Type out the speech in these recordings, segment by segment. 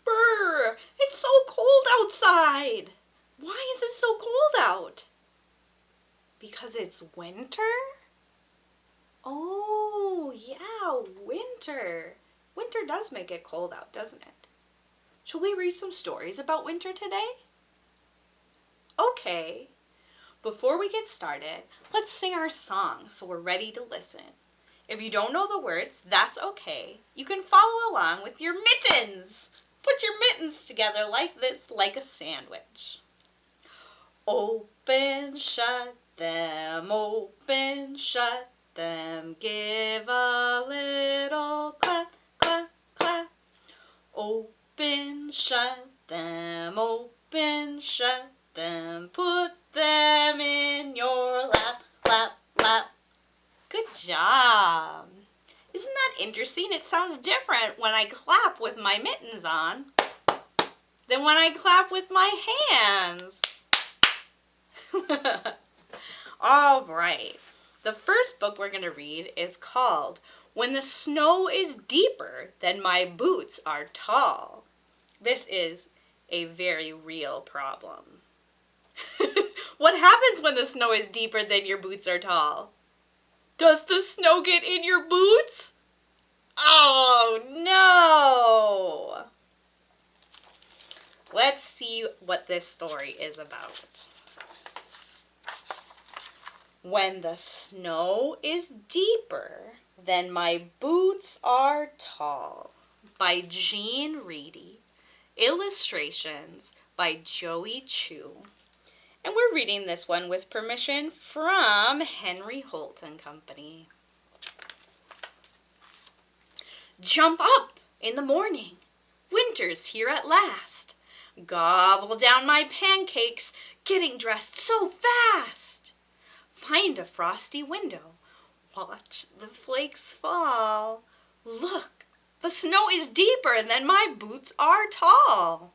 Brr! It's so cold outside. Why is it so cold out? Because it's winter? Oh, yeah, winter. Winter does make it cold out, doesn't it? Shall we read some stories about winter today? Okay. Before we get started, let's sing our song so we're ready to listen. If you don't know the words, that's okay. You can follow along with your mittens. Put your mittens together like this, like a sandwich. Open, shut them, give a little clap, clap, clap. Open, shut them, put them in your lap, lap, lap. Good job. Isn't that interesting? It sounds different when I clap with my mittens on than when I clap with my hands. All right. The first book we're going to read is called When the Snow is Deeper Than My Boots Are Tall. This is a very real problem. What happens when the snow is deeper than your boots are tall? Does the snow get in your boots? Oh, no! Let's see what this story is about. When the Snow is Deeper Than My Boots Are Tall by Jean Reedy. Illustrations by Joey Chu. And we're reading this one with permission from Henry Holt and Company. Jump up in the morning. Winter's here at last. Gobble down my pancakes, getting dressed so fast. Find a frosty window. Watch the flakes fall. Look, the snow is deeper than my boots are tall.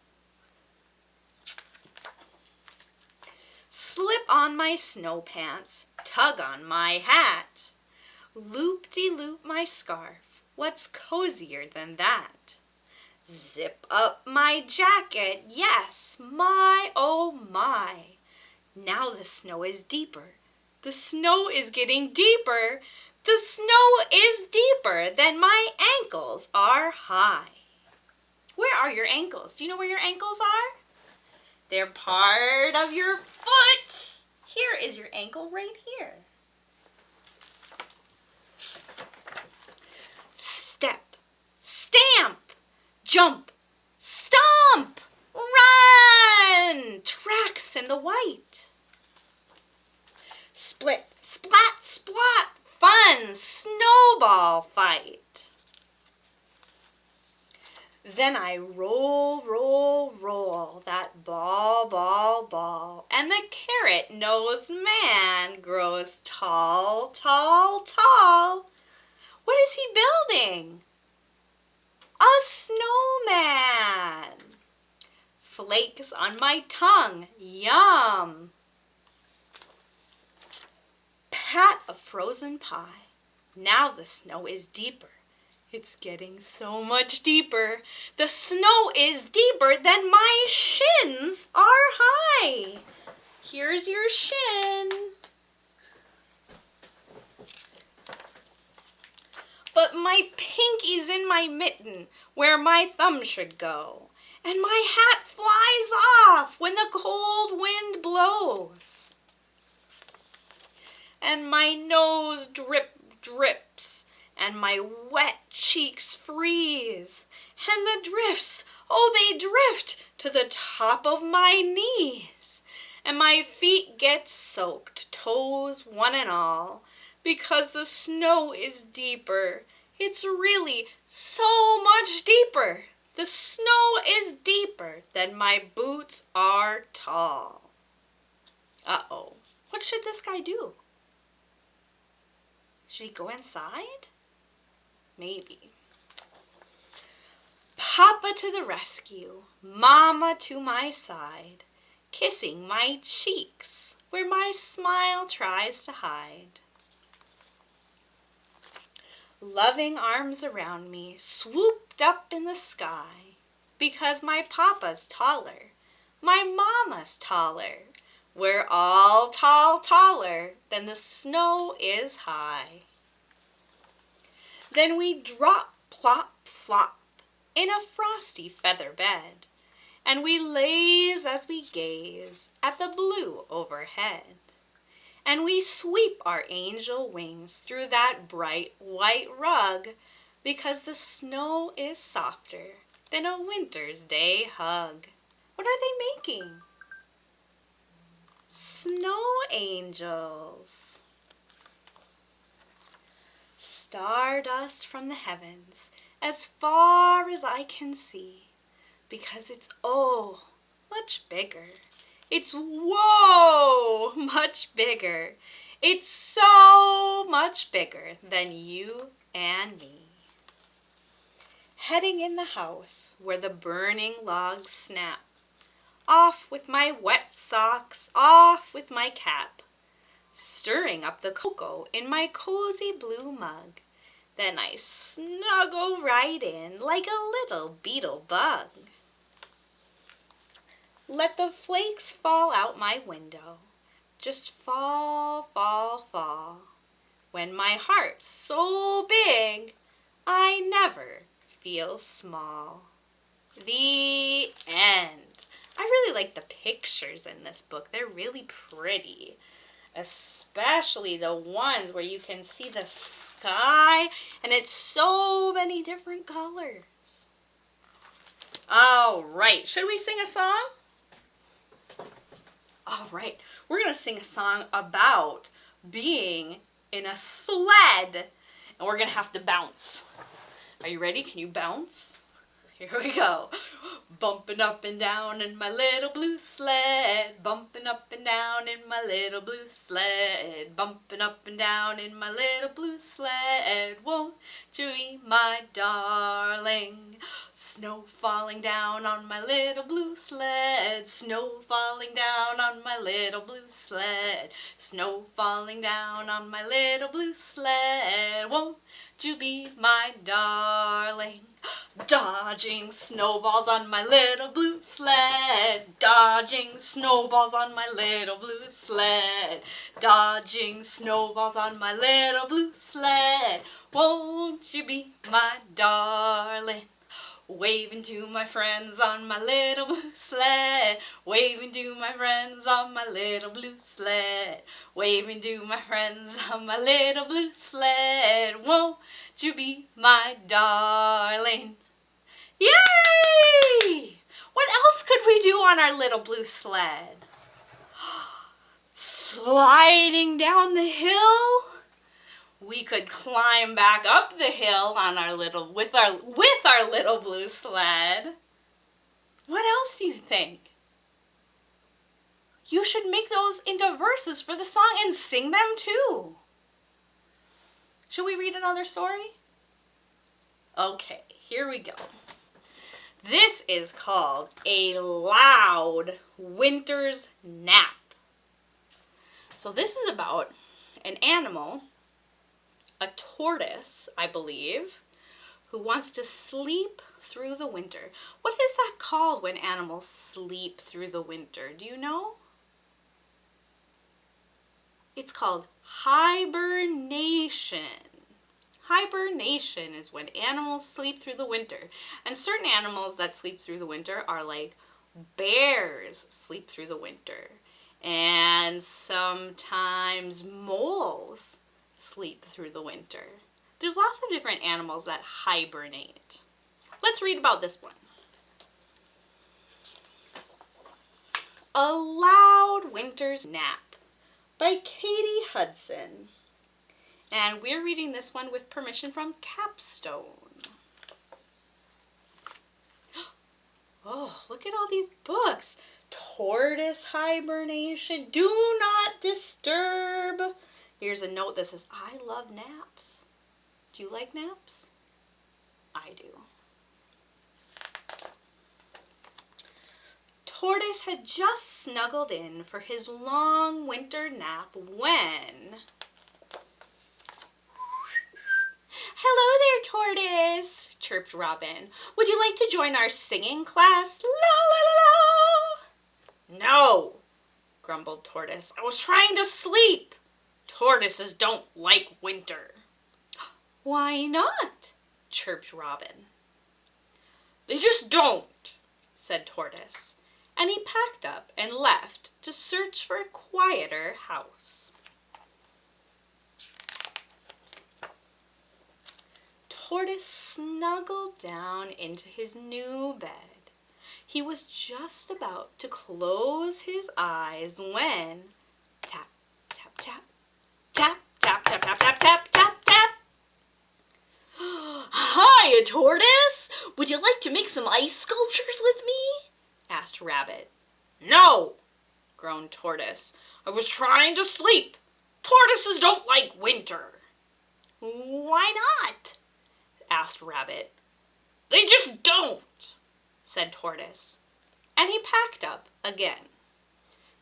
Slip on my snow pants, tug on my hat. Loop-de-loop my scarf, what's cozier than that? Zip up my jacket, yes, my, oh my. Now the snow is deeper. The snow is getting deeper. The snow is deeper than my ankles are high. Where are your ankles? Do you know where your ankles are? They're part of your foot. Here is your ankle right here. Step, stamp, jump, stomp, run. Tracks in the white. Split, splat, splot, fun snowball fight. Then I roll, roll, roll that ball, ball, ball. And the carrot-nosed man grows tall, tall, tall. What is he building? A snowman. Flakes on my tongue, yum. Pat of frozen pie. Now the snow is deeper. It's getting so much deeper. The snow is deeper than my shins are high. Here's your shin. But my pinky's in my mitten where my thumb should go. And my hat flies off when the cold wind blows. And my nose drips. And my wet cheeks freeze, and the drifts, oh, they drift to the top of my knees, and my feet get soaked, toes one and all, because the snow is deeper. It's really so much deeper. The snow is deeper than my boots are tall. Uh-oh, what should this guy do? Should he go inside? Maybe. Papa to the rescue, Mama to my side, kissing my cheeks where my smile tries to hide. Loving arms around me, swoop looked up in the sky, because my papa's taller, my mama's taller. We're all taller than the snow is high. Then we drop, plop, flop, in a frosty feather bed, and we laze as we gaze at the blue overhead. And we sweep our angel wings through that bright white rug, because the snow is softer than a winter's day hug. What are they making? Snow angels. Stardust from the heavens as far as I can see, because it's oh much bigger. It's whoa much bigger. It's so much bigger than you and me. Heading in the house where the burning logs snap. Off with my wet socks, off with my cap. Stirring up the cocoa in my cozy blue mug. Then I snuggle right in like a little beetle bug. Let the flakes fall out my window. Just fall, fall, fall. When my heart's so big, I never feel small. The end. I really like the pictures in this book. They're really pretty. Especially the ones where you can see the sky and it's so many different colors. All right, should we sing a song? All right, we're going to sing a song about being in a sled, and we're going to have to bounce. Are you ready? Can you bounce? Here we go. Bumping up and down in my little blue sled. Bumping up and down in my little blue sled. Bumping up and down in my little blue sled. Won't you be my darling? Snow falling down on my little blue sled. Snow falling down on my little blue sled. Snow falling down on my little blue sled. Won't you be my darling? Dodging snowballs on my little blue sled. Dodging snowballs on my little blue sled. Dodging snowballs on my little blue sled. Won't you be my darling? Waving to my friends on my little blue sled. Waving to my friends on my little blue sled. Waving to my friends on my little blue sled. Won't you be my darling? Yay! What else could we do on our little blue sled? Sliding down the hill. We could climb back up the hill on our little with our little blue sled. What else do you think? You should make those into verses for the song and sing them too. Should we read another story? Okay, here we go. This is called A Loud Winter's Nap. So this is about an animal, a tortoise, I believe, who wants to sleep through the winter. What is that called when animals sleep through the winter? Do you know? It's called hibernation. Hibernation is when animals sleep through the winter. And certain animals that sleep through the winter are like bears sleep through the winter. And sometimes moles sleep through the winter. There's lots of different animals that hibernate. Let's read about this one. A Loud Winter's Nap by Katie Hudson. And we're reading this one with permission from Capstone. Oh, look at all these books. Tortoise hibernation. Do not disturb. Here's a note that says, I love naps. Do you like naps? I do. Tortoise had just snuggled in for his long winter nap when... Hello there, Tortoise, chirped Robin. "Would you like to join our singing class? La la la la!" "No," grumbled Tortoise. "I was trying to sleep. Tortoises don't like winter." "Why not?" chirped Robin. "They just don't," said Tortoise, and he packed up and left to search for a quieter house. Tortoise snuggled down into his new bed. He was just about to close his eyes when tap, tap, tap, tap, tap, tap, tap, tap, tap, tap, tap. "Hiya, Tortoise! Would you like to make some ice sculptures with me?" asked Rabbit. "No," groaned Tortoise. "I was trying to sleep. Tortoises don't like winter." "Why not?" asked Rabbit. "They just don't," said Tortoise, and he packed up again.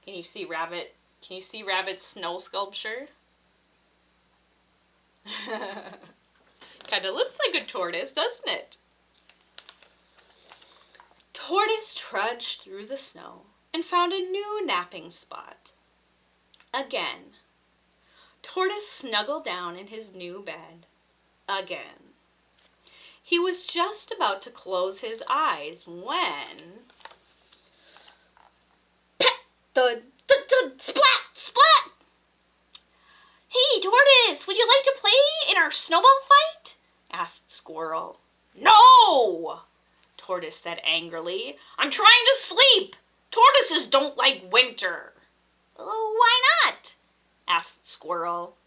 Can you see Rabbit's snow sculpture? Kind of looks like a tortoise, doesn't it? Tortoise trudged through the snow and found a new napping spot. Again, Tortoise snuggled down in his new bed. Again. He was just about to close his eyes when... Pet! Thud! Thud! Thud! Splat! Splat! "Hey, Tortoise, would you like to play in our snowball fight?" asked Squirrel. "No!" Tortoise said angrily. "I'm trying to sleep. Tortoises don't like winter." "Why not?" asked Squirrel.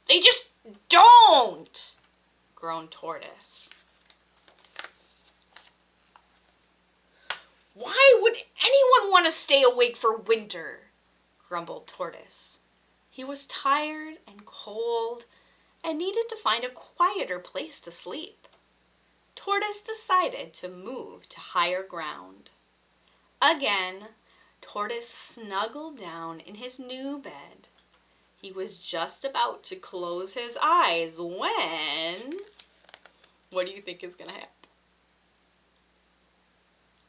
"They just don't," groaned Tortoise. "Why would anyone want to stay awake for winter?" grumbled Tortoise. He was tired and cold and needed to find a quieter place to sleep. Tortoise decided to move to higher ground. Again, Tortoise snuggled down in his new bed. He was just about to close his eyes when... What do you think is going to happen?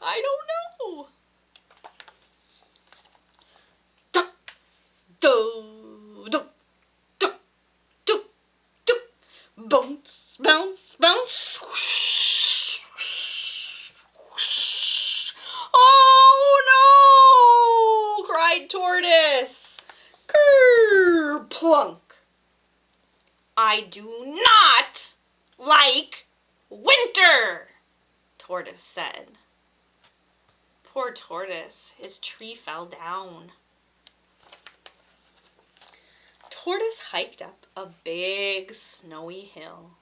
I don't know. Duck, do, do, do, do, do. Bounce, bounce, bounce. Whoosh, whoosh, whoosh. "Oh no!" cried Tortoise. Grrr, plunk. "I do not like winter," Tortoise said. Poor Tortoise, his tree fell down. Tortoise hiked up a big snowy hill.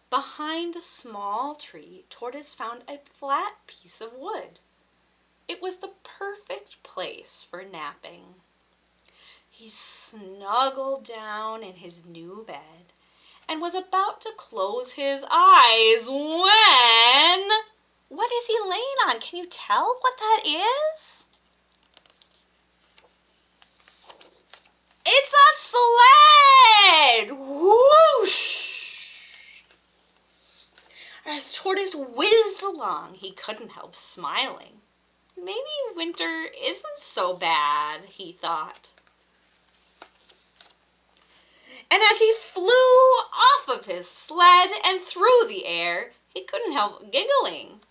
Behind a small tree, Tortoise found a flat piece of wood. It was the perfect place for napping. He snuggled down in his new bed and was about to close his eyes when... What is he laying on? Can you tell what that is? It's a sled! Whoosh! As Tortoise whizzed along, he couldn't help smiling. Maybe winter isn't so bad, he thought. And as he flew off of his sled and through the air, he couldn't help giggling.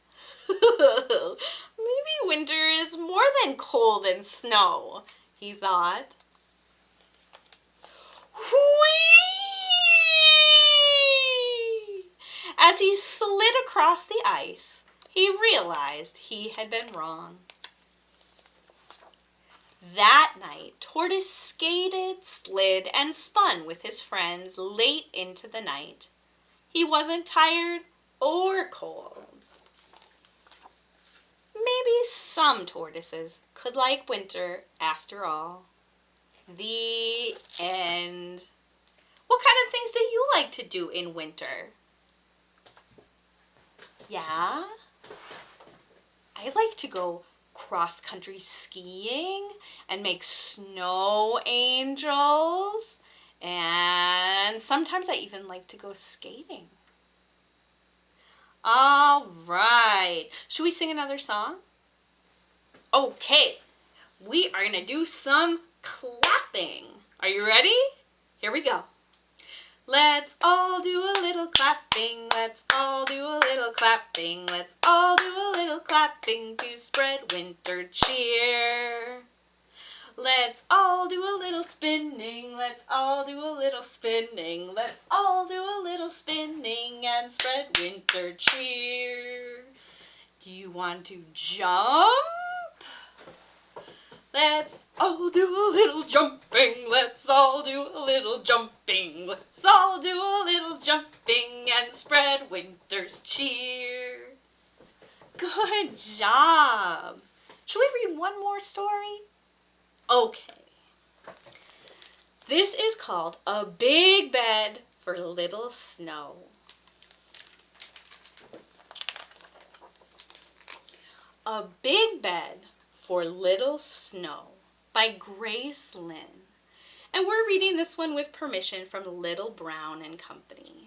Maybe winter is more than cold and snow, he thought. Whee! As he slid across the ice, he realized he had been wrong. That night, Tortoise skated, slid, and spun with his friends late into the night. He wasn't tired or cold. Maybe some tortoises could like winter after all. The end. What kind of things do you like to do in winter? Yeah? I like to go cross-country skiing and make snow angels, and sometimes I even like to go skating. All right. Should we sing another song? Okay. We are going to do some clapping. Are you ready? Here we go. Let's all do a little clapping. Let's all do a little clapping. Let's all do a little clapping to spread winter cheer. Let's all do a little spinning. Let's all do a little spinning. Let's all do a little spinning and spread winter cheer. Do you want to jump? Let's all do a little jumping. Let's all do a little jumping. Let's all do a little jumping and spread winter's cheer. Good job. Should we read one more story? Okay. This is called A Big Bed for Little Snow. A Big Bed for Little Snow by Grace Lynn. And we're reading this one with permission from Little Brown and Company.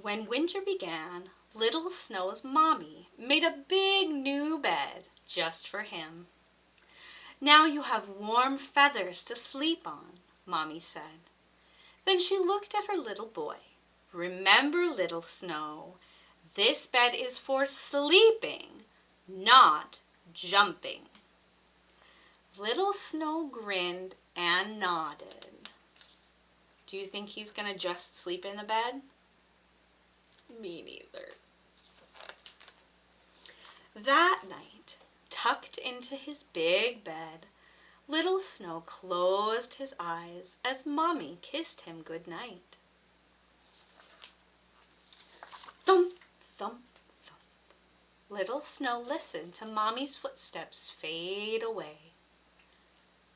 When winter began, Little Snow's mommy made a big new bed just for him. Now you have warm feathers to sleep on, Mommy said. Then she looked at her little boy. Remember, Little Snow, this bed is for sleeping, not jumping. Little Snow grinned and nodded. Do you think he's going to just sleep in the bed? Me neither. That night, tucked into his big bed, Little Snow closed his eyes as Mommy kissed him good night. Thump, thump, thump. Little Snow listened to Mommy's footsteps fade away.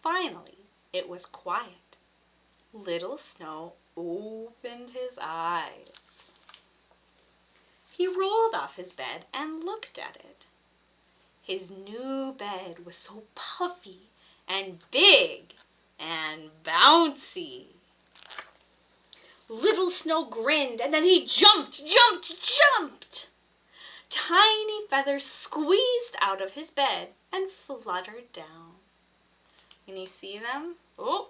Finally, it was quiet. Little Snow opened his eyes. He rolled off his bed and looked at it. His new bed was so puffy and big and bouncy. Little Snow grinned and then he jumped. Tiny feathers squeezed out of his bed and fluttered down. Can you see them? Oh,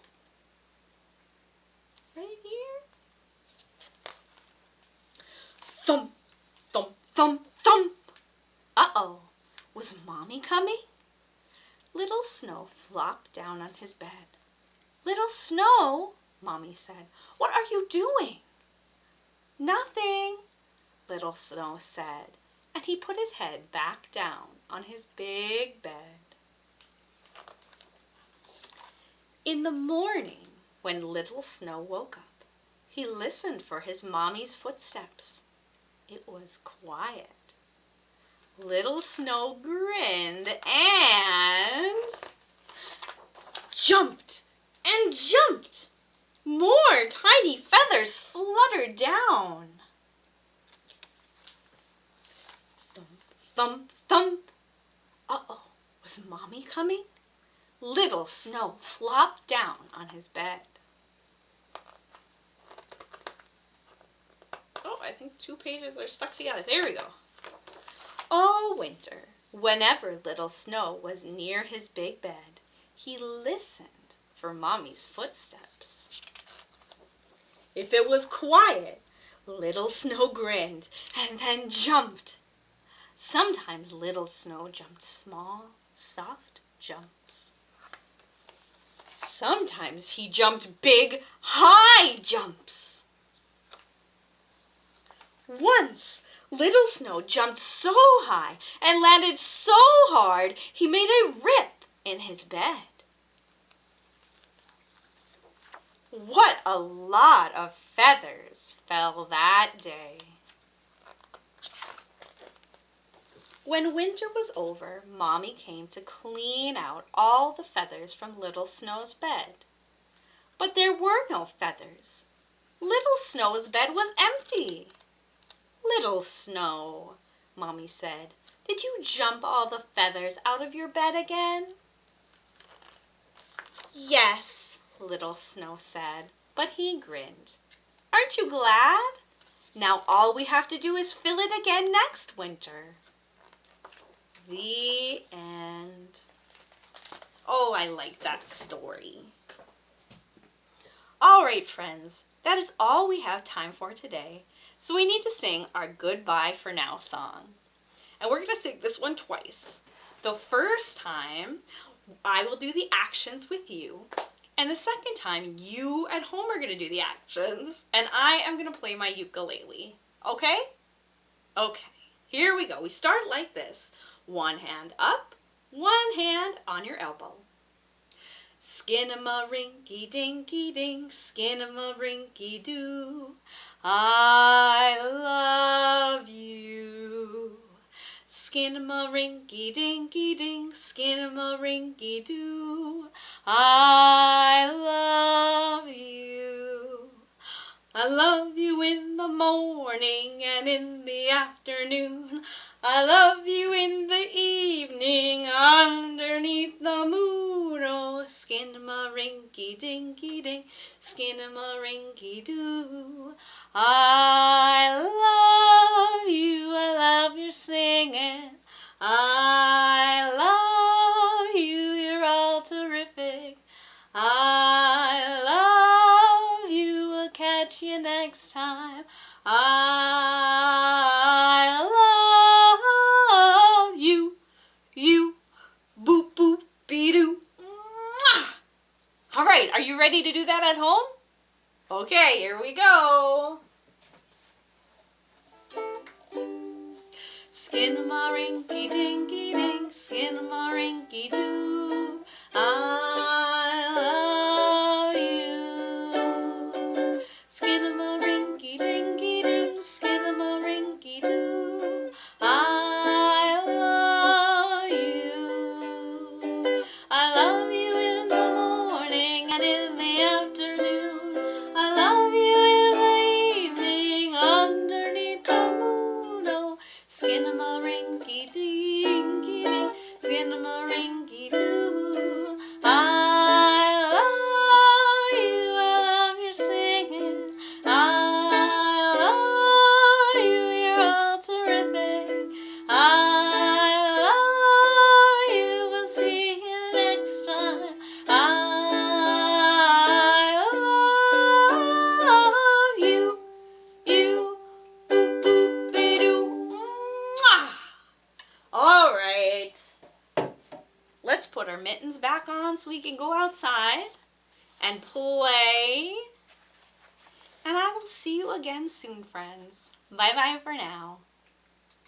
right here. Thump, thump, thump, thump. Uh-oh, was Mommy coming? Little Snow flopped down on his bed. Little Snow, Mommy said, what are you doing? Nothing, Little Snow said, and he put his head back down on his big bed. In the morning, when Little Snow woke up, he listened for his Mommy's footsteps. It was quiet. Little Snow grinned and jumped and jumped. More tiny feathers fluttered down. Thump, thump, thump. Uh-oh, was Mommy coming? Little Snow flopped down on his bed. Oh, I think 2 pages are stuck together. There we go. All winter, whenever Little Snow was near his big bed, he listened for Mommy's footsteps. If it was quiet, Little Snow grinned and then jumped. Sometimes Little Snow jumped small, soft jumps. Sometimes he jumped big, high jumps. Once, Little Snow jumped so high and landed so hard he made a rip in his bed. What a lot of feathers fell that day. When winter was over, Mommy came to clean out all the feathers from Little Snow's bed. But there were no feathers. Little Snow's bed was empty. Little Snow, Mommy said, did you jump all the feathers out of your bed again? Yes, Little Snow said, but he grinned. Aren't you glad? Now all we have to do is fill it again next winter. The end. Oh, I like that story. All right, friends, that is all we have time for today. So we need to sing our Goodbye for Now song. And we're going to sing this one twice. The first time, I will do the actions with you. And the second time, you at home are going to do the actions. And I am going to play my ukulele. Okay? Okay. Here we go. We start like this. One hand up, one hand on your elbow. Skin-a-ma-rinky-dinky-dink, skin-a-ma-rinky-doo. I love you. Skin-a-ma-rinky-dinky-dink, skin-a-ma-rinky-doo. I love you. I love you in the morning and in the afternoon. I love you in the evening underneath the moon. Oh, skin-a-ma-rinky-dinky-dink, skin-a-ma-rinky-doo. I love you. I love your singing. I love you. You're all terrific. I love you. We'll catch you next time. I love you. You. Boop boop be doo. All right, are you ready to do that at home? Okay, here we go. Skin-a-ma-rinky-dinky-dink, skin-a-ma-rinky-doo. I love you. Skin-a-ma-rinky-dinky-dink, skin-a-ma-rinky-doo. I love you. I love you in the morning and in the afternoon. I love you in the evening underneath the moon. Oh, skin-a-ma-rinky-dinky-dink, skin-a-ma-rinky-doo. I love you. I love your singing. I love you. You're all terrific. I love you. We'll see you next time. I love you. You. Boop boop be doo. All right. Let's put our mittens back on so we can go outside and play. And I will see you again soon, friends. Bye-bye for now.